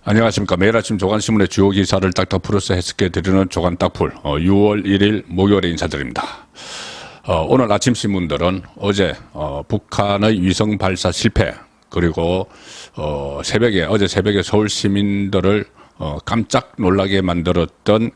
안녕하십니까. 매일 아침 조간신문의 주요 기사를 딱딱 풀어서 해석해 드리는 조간 딱풀 6월 1일 목요일에 인사드립니다. 오늘 아침 신문들은 어제 북한의 위성 발사 실패 그리고 어제 새벽에 서울 시민들을 깜짝 놀라게 만들었던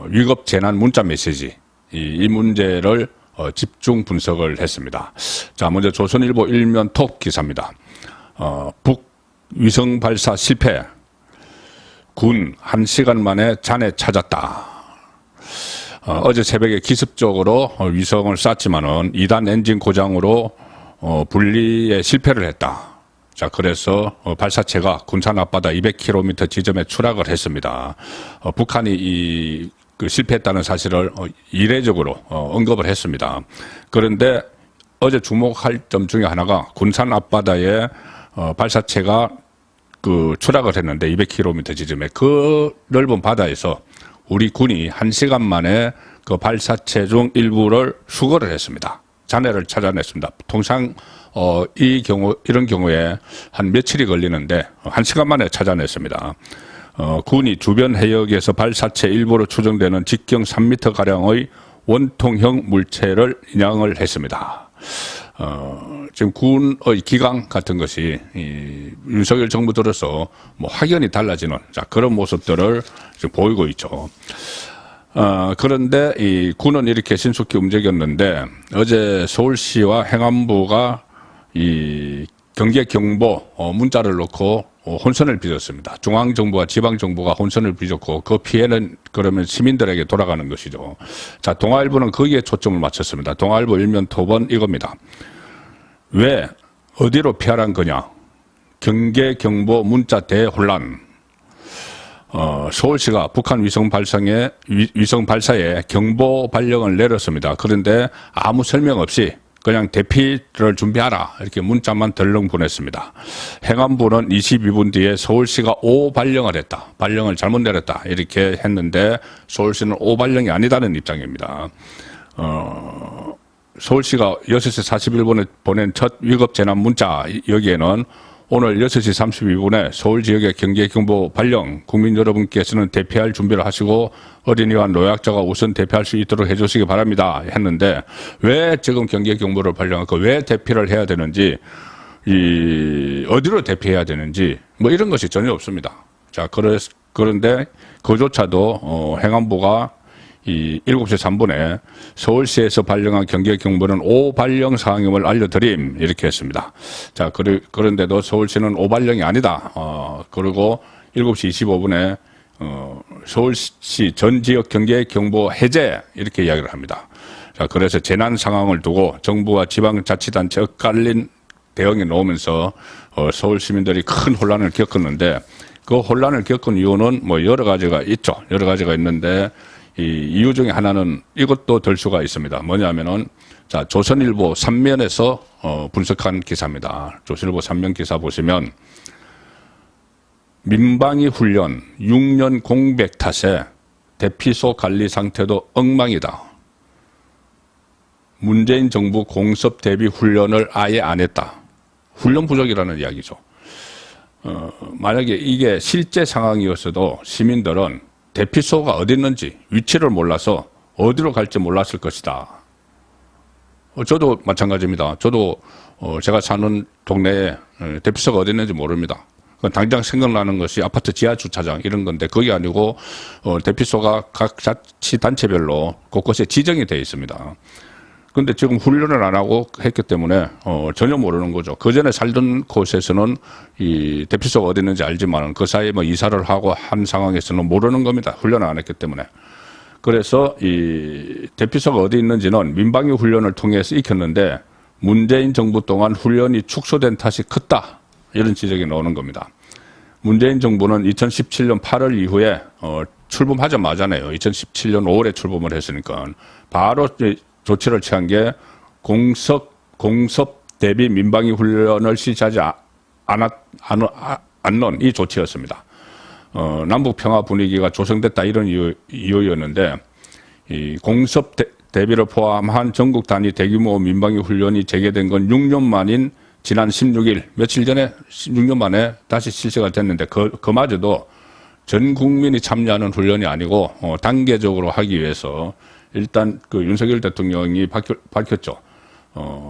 위급 재난 문자 메시지 이 문제를 집중 분석을 했습니다. 자, 먼저 조선일보 일면 톱 기사입니다. 북 위성 발사 실패, 군 1시간 만에 잔해 찾았다. 어제 새벽에 기습적으로 위성을 쐈지만은 2단 엔진 고장으로 분리에 실패를 했다. 자, 그래서 발사체가 군산 앞바다 200km 지점에 추락을 했습니다. 북한이 실패했다는 사실을 이례적으로 언급을 했습니다. 그런데 어제 주목할 점 중에 하나가 군산 앞바다에 발사체가 추락을 했는데 200km 지점에 그 넓은 바다에서 우리 군이 1시간 만에 그 발사체 중 일부를 수거를 했습니다. 잔해를 찾아냈습니다. 통상 이런 경우에 한 며칠이 걸리는데 1시간 만에 찾아냈습니다. 군이 주변 해역에서 발사체 일부로 추정되는 직경 3m 가량의 원통형 물체를 인양을 했습니다. 지금 군의 기강 같은 것이 윤석열 정부 들어서 확연히 달라지는 그런 모습들을 지금 보이고 있죠. 그런데 이 군은 이렇게 신속히 움직였는데 어제 서울시와 행안부가 이 경계 경보 문자를 놓고 혼선을 빚었습니다. 중앙정부와 지방정부가 혼선을 빚었고 그 피해는 그러면 시민들에게 돌아가는 것이죠. 자, 동아일보는 거기에 초점을 맞췄습니다. 동아일보 일면 톱은 이겁니다. 왜 어디로 피하란 거냐? 경계 경보 문자 대혼란. 서울시가 북한 위성 발사에 경보 발령을 내렸습니다. 그런데 아무 설명 없이 그냥 대피를 준비하라 이렇게 문자만 덜렁 보냈습니다. 행안부는 22분 뒤에 서울시가 오발령을 했다. 발령을 잘못 내렸다 이렇게 했는데 서울시는 오발령이 아니다는 입장입니다. 서울시가 6시 41분에 보낸 첫 위급 재난 문자 여기에는 오늘 6시 32분에 서울 지역의 경계 경보 발령 국민 여러분께서는 대피할 준비를 하시고 어린이와 노약자가 우선 대피할 수 있도록 해주시기 바랍니다 했는데 왜 지금 경계 경보를 발령하고 왜 대피를 해야 되는지 어디로 대피해야 되는지 이런 것이 전혀 없습니다. 자, 그런데 그조차도 행안부가 7시 3분에 서울시에서 발령한 경계 경보는 오발령 사항임을 알려드림 이렇게 했습니다. 자, 그런데도 서울시는 오발령이 아니다. 그리고 7시 25분에 서울시 전 지역 경계 경보 해제 이렇게 이야기를 합니다. 자, 그래서 재난 상황을 두고 정부와 지방자치단체 엇갈린 대응이 나오면서 서울 시민들이 큰 혼란을 겪었는데 그 혼란을 겪은 이유는 여러 가지가 있죠. 여러 가지가 있는데 이 이유 중에 하나는 이것도 들 수가 있습니다. 뭐냐면은 자, 조선일보 3면에서 분석한 기사입니다. 조선일보 3면 기사 보시면 민방위 훈련 6년 공백 탓에 대피소 관리 상태도 엉망이다. 문재인 정부 공습 대비 훈련을 아예 안 했다. 훈련 부족이라는 이야기죠. 만약에 이게 실제 상황이었어도 시민들은 대피소가 어디 있는지 위치를 몰라서 어디로 갈지 몰랐을 것이다. 저도 마찬가지입니다. 저도 제가 사는 동네에 대피소가 어디 있는지 모릅니다. 당장 생각나는 것이 아파트 지하 주차장 이런 건데 그게 아니고 대피소가 각 자치단체별로 곳곳에 지정이 되어 있습니다. 그런데 지금 훈련을 안 하고 했기 때문에 전혀 모르는 거죠. 그 전에 살던 곳에서는 이 대피소가 어디 있는지 알지만 그 사이에 이사를 하고 한 상황에서는 모르는 겁니다. 훈련을 안 했기 때문에. 그래서 이 대피소가 어디 있는지는 민방위 훈련을 통해서 익혔는데 문재인 정부 동안 훈련이 축소된 탓이 컸다. 이런 지적이 나오는 겁니다. 문재인 정부는 2017년 8월 이후에 출범하자마자네요. 2017년 5월에 출범을 했으니까 바로 조치를 취한 게 공습 대비 민방위 훈련을 실시하지 않는 이 조치였습니다. 남북 평화 분위기가 조성됐다 이런 이유였는데 이 공습 대비를 포함한 전국 단위 대규모 민방위 훈련이 재개된 건 6년 만인 지난 16일 며칠 전에 16년 만에 다시 실시가 됐는데 그마저도 전 국민이 참여하는 훈련이 아니고 단계적으로 하기 위해서 일단 그 윤석열 대통령이 밝혔죠.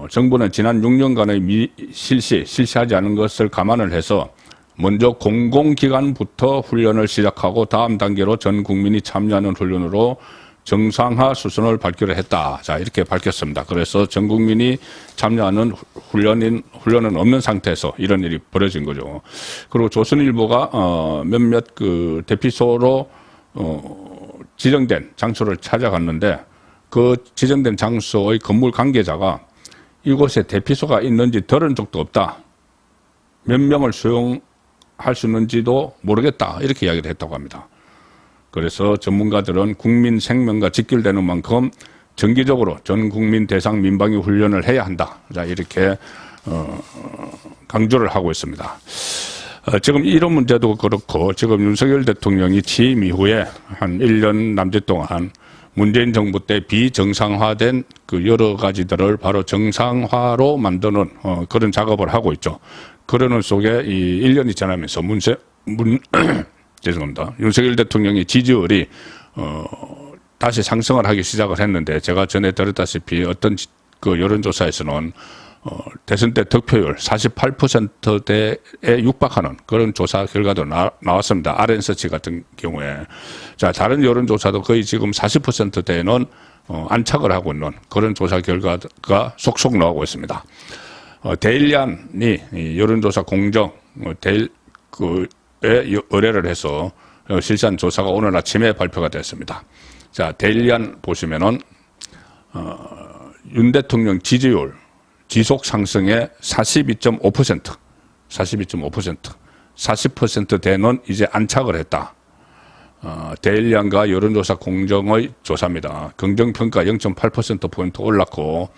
정부는 지난 6년간의 실시하지 않은 것을 감안을 해서 먼저 공공기관부터 훈련을 시작하고 다음 단계로 전 국민이 참여하는 훈련으로 정상화 수준을 밝기로 했다. 자, 이렇게 밝혔습니다. 그래서 전 국민이 참여하는 훈련은 없는 상태에서 이런 일이 벌어진 거죠. 그리고 조선일보가 몇몇 그 대피소로 지정된 장소를 찾아갔는데 그 지정된 장소의 건물 관계자가 이곳에 대피소가 있는지 들은 적도 없다. 몇 명을 수용할 수 있는지도 모르겠다. 이렇게 이야기를 했다고 합니다. 그래서 전문가들은 국민 생명과 직결되는 만큼 정기적으로 전 국민 대상 민방위 훈련을 해야 한다. 자, 이렇게 강조를 하고 있습니다. 지금 이런 문제도 그렇고 지금 윤석열 대통령이 취임 이후에 한 1년 남짓 동안 문재인 정부 때 비정상화된 그 여러 가지들을 바로 정상화로 만드는 그런 작업을 하고 있죠. 그러는 속에 이 1년이 지나면서 죄송합니다. 윤석열 대통령의 지지율이 다시 상승을 하기 시작을 했는데 제가 전에 들었다시피 어떤 그 여론조사에서는 대선 때 득표율 48%대에 육박하는 그런 조사 결과도 나왔습니다. RN서치 같은 경우에. 자, 다른 여론조사도 거의 지금 40%대는 안착을 하고 있는 그런 조사 결과가 속속 나오고 있습니다. 데일리안이 여론조사 공정 의뢰를 해서 실시한 조사가 오늘 아침에 발표가 됐습니다. 자, 데일리안 보시면은 윤 대통령 지지율 지속 상승의 42.5%, 40%대는 이제 안착을 했다. 데일리안과 여론조사 공정의 조사입니다. 긍정평가 0.8%포인트 올랐고,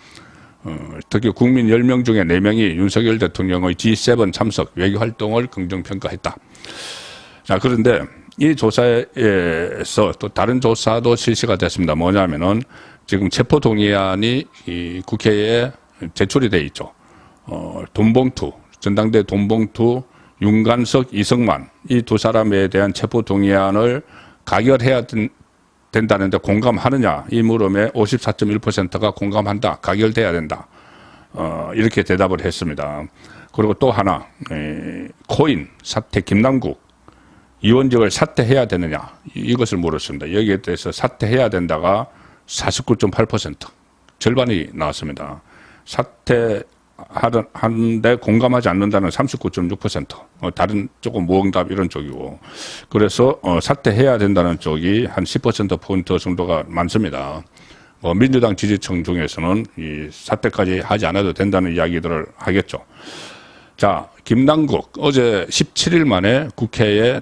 특히 국민 10명 중에 4명이 윤석열 대통령의 G7 참석 외교활동을 긍정평가했다. 자, 그런데 이 조사에서 또 다른 조사도 실시가 됐습니다. 뭐냐면은 지금 체포동의안이 이 국회에 제출이 돼 있죠. 돈봉투, 전당대 돈봉투, 윤관석, 이성만 이 두 사람에 대한 체포동의안을 가결해야 된다는데 공감하느냐 이 물음에 54.1%가 공감한다, 가결돼야 된다. 이렇게 대답을 했습니다. 그리고 또 하나 코인 사퇴 김남국 의원직을 사퇴해야 되느냐 이것을 물었습니다. 여기에 대해서 사퇴해야 된다가 49.8% 절반이 나왔습니다. 사퇴하는데 공감하지 않는다는 39.6%, 다른 조금 무응답 이런 쪽이고, 그래서 사퇴해야 된다는 쪽이 한 10%포인트 정도가 많습니다. 민주당 지지층 중에서는 이 사퇴까지 하지 않아도 된다는 이야기들을 하겠죠. 자, 김남국 어제 17일 만에 국회에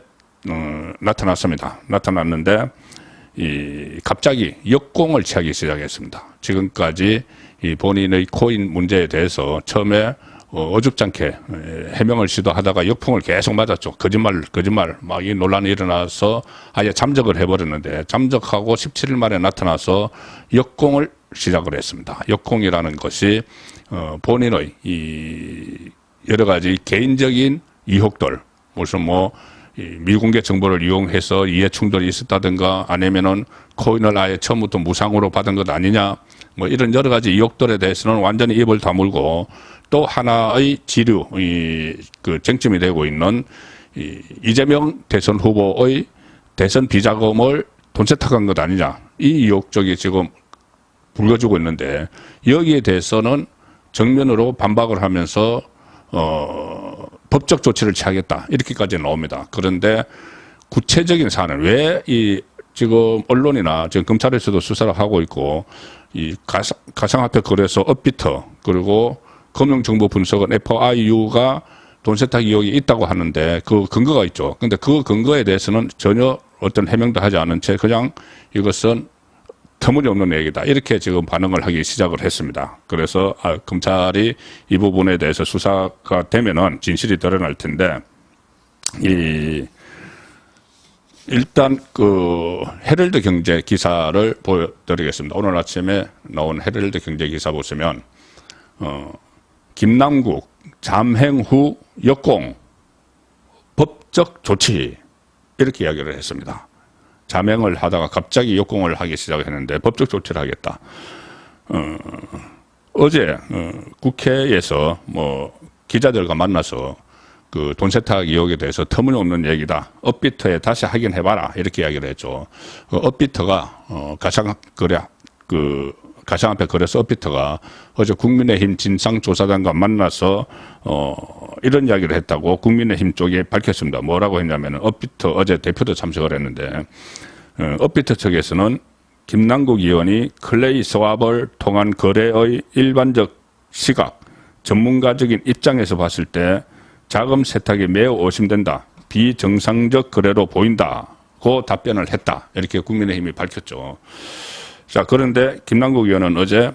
나타났습니다. 나타났는데 갑자기 역공을 취하기 시작했습니다. 지금까지 이 본인의 코인 문제에 대해서 처음에 어줍잖게 해명을 시도하다가 역풍을 계속 맞았죠. 거짓말 막 이 논란이 일어나서 아예 잠적을 해버렸는데 잠적하고 17일 만에 나타나서 역공을 시작을 했습니다. 역공이라는 것이 본인의 이 여러 가지 개인적인 의혹들, 무슨 미공개 정보를 이용해서 이해 충돌이 있었다든가 아니면은 코인을 아예 처음부터 무상으로 받은 것 아니냐 이런 여러 가지 의혹들에 대해서는 완전히 입을 다물고 또 하나의 지류 그 쟁점이 되고 있는 이재명 대선 후보의 대선 비자금을 돈 세탁한 것 아니냐 이 의혹 쪽이 지금 불거지고 있는데 여기에 대해서는 정면으로 반박을 하면서 법적 조치를 취하겠다 이렇게까지 나옵니다. 그런데 구체적인 사안은 왜 지금 언론이나 지금 검찰에서도 수사를 하고 있고 이 가상화폐 거래소 업비터 그리고 금융정보 분석은 FIU가 돈 세탁 의혹이 있다고 하는데 그 근거가 있죠. 근데 그 근거에 대해서는 전혀 어떤 해명도 하지 않은 채 그냥 이것은 터무니없는 얘기다 이렇게 지금 반응을 하기 시작을 했습니다. 그래서 검찰이 이 부분에 대해서 수사가 되면은 진실이 드러날 텐데 일단 그 헤럴드 경제 기사를 보여드리겠습니다. 오늘 아침에 나온 헤럴드 경제 기사 보시면 김남국 잠행 후 역공 법적 조치 이렇게 이야기를 했습니다. 잠행을 하다가 갑자기 역공을 하기 시작했는데 법적 조치를 하겠다. 어제 국회에서 뭐 기자들과 만나서 그 돈 세탁 의혹에 대해서 터무니없는 얘기다. 업비트에 다시 확인해봐라. 이렇게 이야기를 했죠. 업비트가 가상화폐 거래소 업비트가 어제 국민의힘 진상조사단과 만나서 이런 이야기를 했다고 국민의힘 쪽이 밝혔습니다. 뭐라고 했냐면 업비트 어제 대표도 참석을 했는데 업비트 측에서는 김남국 의원이 클레이 스왑을 통한 거래의 일반적 시각, 전문가적인 입장에서 봤을 때 자금 세탁이 매우 의심된다. 비정상적 거래로 보인다고 답변을 했다. 이렇게 국민의힘이 밝혔죠. 자, 그런데 김남국 의원은 어제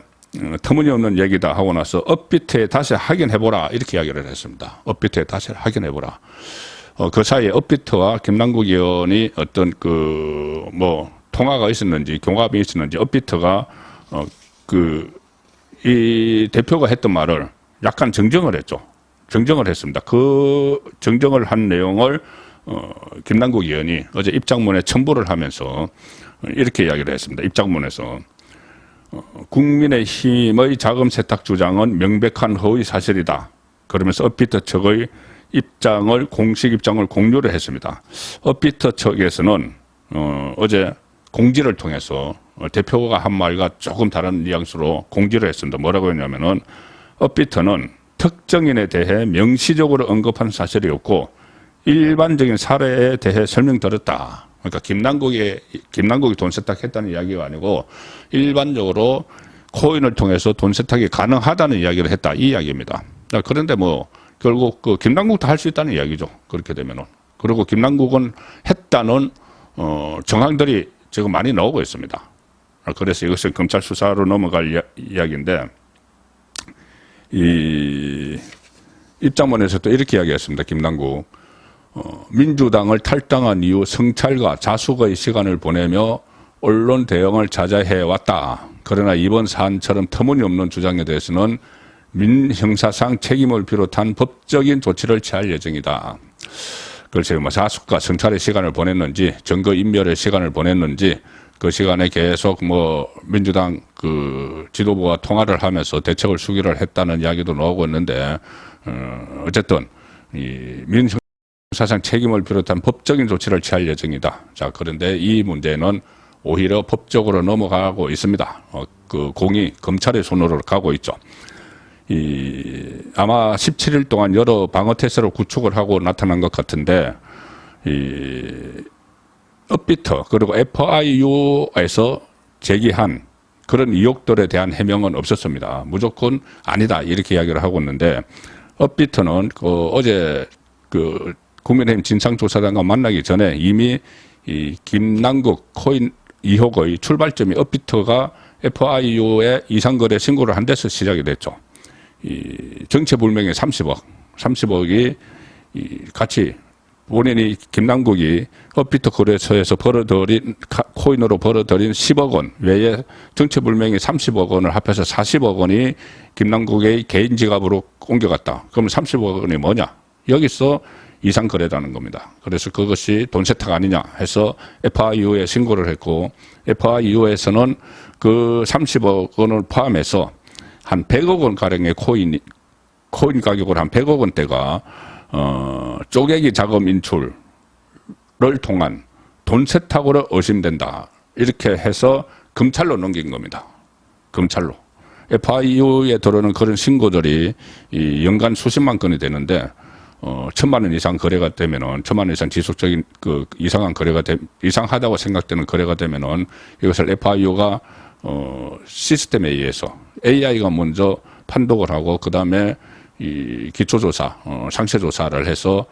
터무니없는 얘기다 하고 나서 업비트에 다시 확인해보라. 이렇게 이야기를 했습니다. 업비트에 다시 확인해보라. 그 사이에 업비트와 김남국 의원이 어떤 통화가 있었는지, 경합이 있었는지, 업비트가 이 대표가 했던 말을 약간 정정을 했죠. 정정을 했습니다. 그 정정을 한 내용을 김남국 의원이 어제 입장문에 첨부를 하면서 이렇게 이야기를 했습니다. 입장문에서 국민의힘의 자금 세탁 주장은 명백한 허위 사실이다. 그러면서 업비트 측의 입장을 공식 입장을 공유를 했습니다. 업비트 측에서는 어제 공지를 통해서 대표가 한 말과 조금 다른 뉘앙스로 공지를 했습니다. 뭐라고 했냐면은 업비트는 특정인에 대해 명시적으로 언급한 사실이 없고 일반적인 사례에 대해 설명드렸다. 그러니까 김남국이 돈 세탁했다는 이야기가 아니고 일반적으로 코인을 통해서 돈 세탁이 가능하다는 이야기를 했다. 이 이야기입니다. 그런데 뭐 결국 김남국도 할 수 있다는 이야기죠. 그렇게 되면은. 그리고 김남국은 했다는 정황들이 지금 많이 나오고 있습니다. 그래서 이것은 검찰 수사로 넘어갈 이야기인데 이 입장문에서 또 이렇게 이야기했습니다. 김남국. 민주당을 탈당한 이후 성찰과 자숙의 시간을 보내며 언론 대응을 자제해왔다. 그러나 이번 사안처럼 터무니없는 주장에 대해서는 민형사상 책임을 비롯한 법적인 조치를 취할 예정이다. 글쎄요, 뭐 자숙과 성찰의 시간을 보냈는지 증거 인멸의 시간을 보냈는지 그 시간에 계속 뭐 민주당 그 지도부와 통화를 하면서 대책을 수기를 했다는 이야기도 나오고 있는데 어쨌든 이 민형사상 책임을 비롯한 법적인 조치를 취할 예정이다. 자, 그런데 이 문제는 오히려 법적으로 넘어가고 있습니다. 그 공이 검찰의 손으로 가고 있죠. 아마 17일 동안 여러 방어 태세를 구축을 하고 나타난 것 같은데 업비트 그리고 FIU에서 제기한 그런 의혹들에 대한 해명은 없었습니다. 무조건 아니다 이렇게 이야기를 하고 있는데 업비트는 어제 국민의힘 진상조사단과 만나기 전에 이미 이 김남국 코인 의혹의 출발점이 업비트가 FIU에 이상거래 신고를 한 데서 시작이 됐죠. 정체불명의 30억이 같이 본인이 김남국이 업비트 거래소에서 코인으로 벌어들인 10억 원 외에 정체불명의 30억 원을 합해서 40억 원이 김남국의 개인 지갑으로 옮겨갔다. 그러면 30억 원이 뭐냐? 여기서 이상거래라는 겁니다. 그래서 그것이 돈 세탁 아니냐 해서 FIU에 신고를 했고 FIU에서는 그 30억 원을 포함해서 한 100억 원 가량의 코인 가격으로 한 100억 원대가 쪼개기 자금 인출을 통한 돈 세탁으로 의심된다. 이렇게 해서 검찰로 넘긴 겁니다. 검찰로. FIU에 들어오는 그런 신고들이 연간 수십만 건이 되는데 1,000만 원 이상 거래가 되면은 1,000만 원 이상 지속적인 이상한 거래가 이상하다고 생각되는 거래가 되면은 이것을 FIU가 시스템에 의해서 AI가 먼저 판독을 하고 그 다음에 이 기초조사, 상세조사를 해서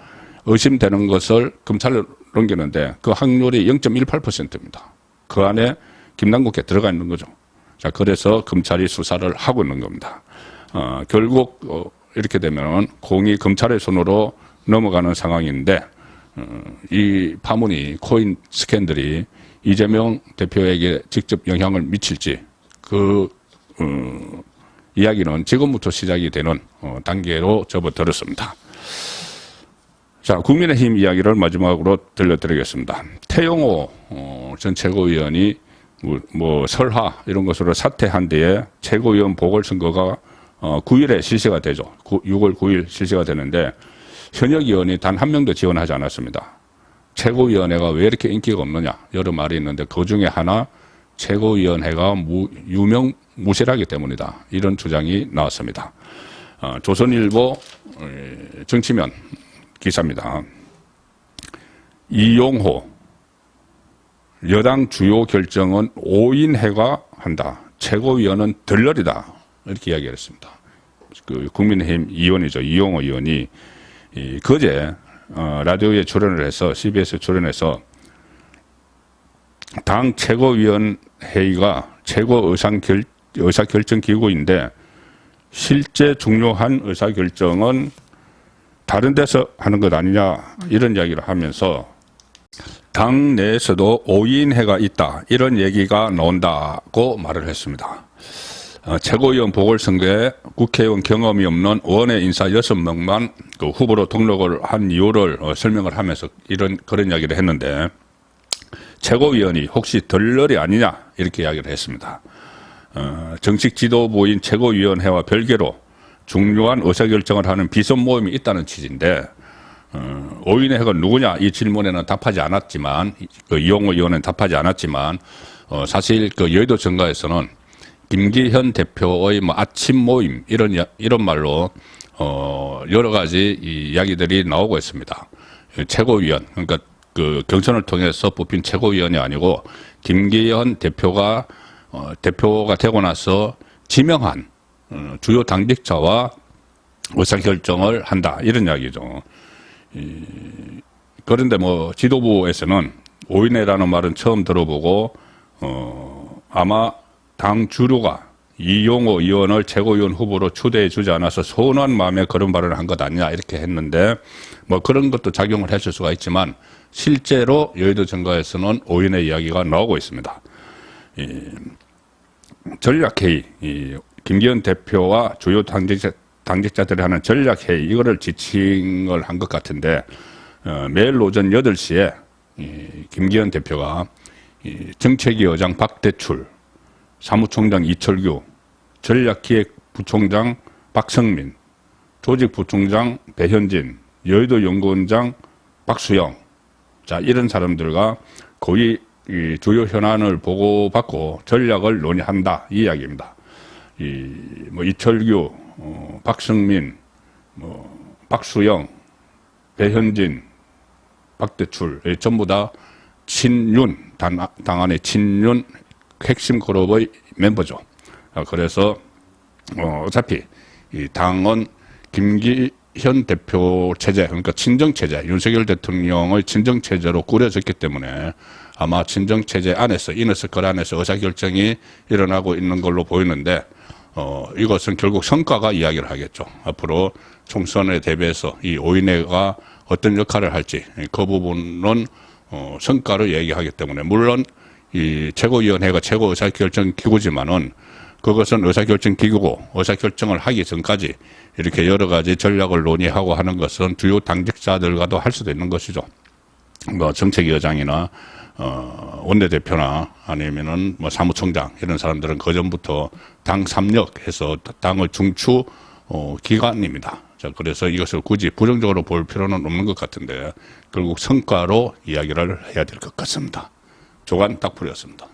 의심되는 것을 검찰로 넘기는데 그 확률이 0.18%입니다. 그 안에 김남국에 들어가 있는 거죠. 자, 그래서 검찰이 수사를 하고 있는 겁니다. 결국 이렇게 되면 공이 검찰의 손으로 넘어가는 상황인데 이 파문이 코인 스캔들이 이재명 대표에게 직접 영향을 미칠지 이야기는 지금부터 시작이 되는 단계로 접어들었습니다. 자, 국민의힘 이야기를 마지막으로 들려드리겠습니다. 태영호 전 최고위원이 뭐 설화 이런 것으로 사퇴한 뒤에 최고위원 보궐선거가 9일에 실시가 되죠. 6월 9일 실시가 되는데 현역 의원이 단 한 명도 지원하지 않았습니다. 최고위원회가 왜 이렇게 인기가 없느냐 여러 말이 있는데 그 중에 하나 최고위원회가 유명무실하기 때문이다. 이런 주장이 나왔습니다. 조선일보 정치면 기사입니다. 이용호 여당 주요 결정은 5인회가 한다. 최고위원은 들러리다. 이렇게 이야기를 했습니다. 그 국민의힘 의원이죠. 이용호 의원이 그제 라디오에 출연을 해서 CBS에 출연해서 당 최고위원회의가 최고 의사결정 기구인데 실제 중요한 의사결정은 다른 데서 하는 것 아니냐 이런 이야기를 하면서 당 내에서도 5인회가 있다 이런 얘기가 나온다고 말을 했습니다. 최고위원 보궐선거에 국회의원 경험이 없는 원외 인사 6명만 그 후보로 등록을 한 이유를 설명을 하면서 그런 이야기를 했는데 최고위원이 혹시 덜러리 아니냐 이렇게 이야기를 했습니다. 정식 지도부인 최고위원회와 별개로 중요한 의사결정을 하는 비선 모임이 있다는 취지인데 5인회가 누구냐 이 질문에는 답하지 않았지만 이용호 의원은 답하지 않았지만 사실 그 여의도 정가에서는 김기현 대표의 뭐 아침 모임 이런 말로 여러 가지 이야기들이 나오고 있습니다. 최고위원 그러니까 그 경선을 통해서 뽑힌 최고위원이 아니고 김기현 대표가 되고 나서 지명한 주요 당직자와 의사결정을 한다 이런 이야기죠. 그런데 뭐 지도부에서는 5인회라는 말은 처음 들어보고 아마 당 주류가 이용호 의원을 최고위원 후보로 추대해 주지 않아서 서운한 마음에 그런 발언을 한 것 아니냐 이렇게 했는데 뭐 그런 것도 작용을 했을 수가 있지만 실제로 여의도 정가에서는 5인회 이야기가 나오고 있습니다. 전략회의 김기현 대표와 주요 당직자들이 하는 전략회의 이거를 지칭을 한 것 같은데 매일 오전 8시에 김기현 대표가 정책위 의장 박대출, 사무총장 이철규, 전략기획부총장 박성민, 조직부총장 배현진, 여의도 연구원장 박수영 자 이런 사람들과 거의 주요 현안을 보고받고 전략을 논의한다 이 이야기입니다. 뭐 이철규, 박성민, 뭐 박수영, 배현진, 박대출 전부 다 친윤 당 안에 친윤 핵심 그룹의 멤버죠. 그래서 어차피 이 당은 김기현 대표 체제 그러니까 친정 체제 윤석열 대통령의 친정 체제로 꾸려졌기 때문에 아마 친정 체제 안에서 이너서클 안에서 의사결정이 일어나고 있는 걸로 보이는데 이것은 결국 성과가 이야기를 하겠죠. 앞으로 총선에 대비해서 이 5인회가 어떤 역할을 할지 그 부분은 성과를 얘기하기 때문에 물론 이 최고위원회가 최고 의사결정 기구지만은 그것은 의사결정 기구고 의사결정을 하기 전까지 이렇게 여러 가지 전략을 논의하고 하는 것은 주요 당직자들과도 할 수도 있는 것이죠. 뭐 정책위 의장이나 원내대표나 아니면은 뭐 사무총장 이런 사람들은 그 전부터 당 3역해서 당의 중추 기관입니다. 자, 그래서 이것을 굳이 부정적으로 볼 필요는 없는 것 같은데 결국 성과로 이야기를 해야 될 것 같습니다. 조간 딱풀이었습니다.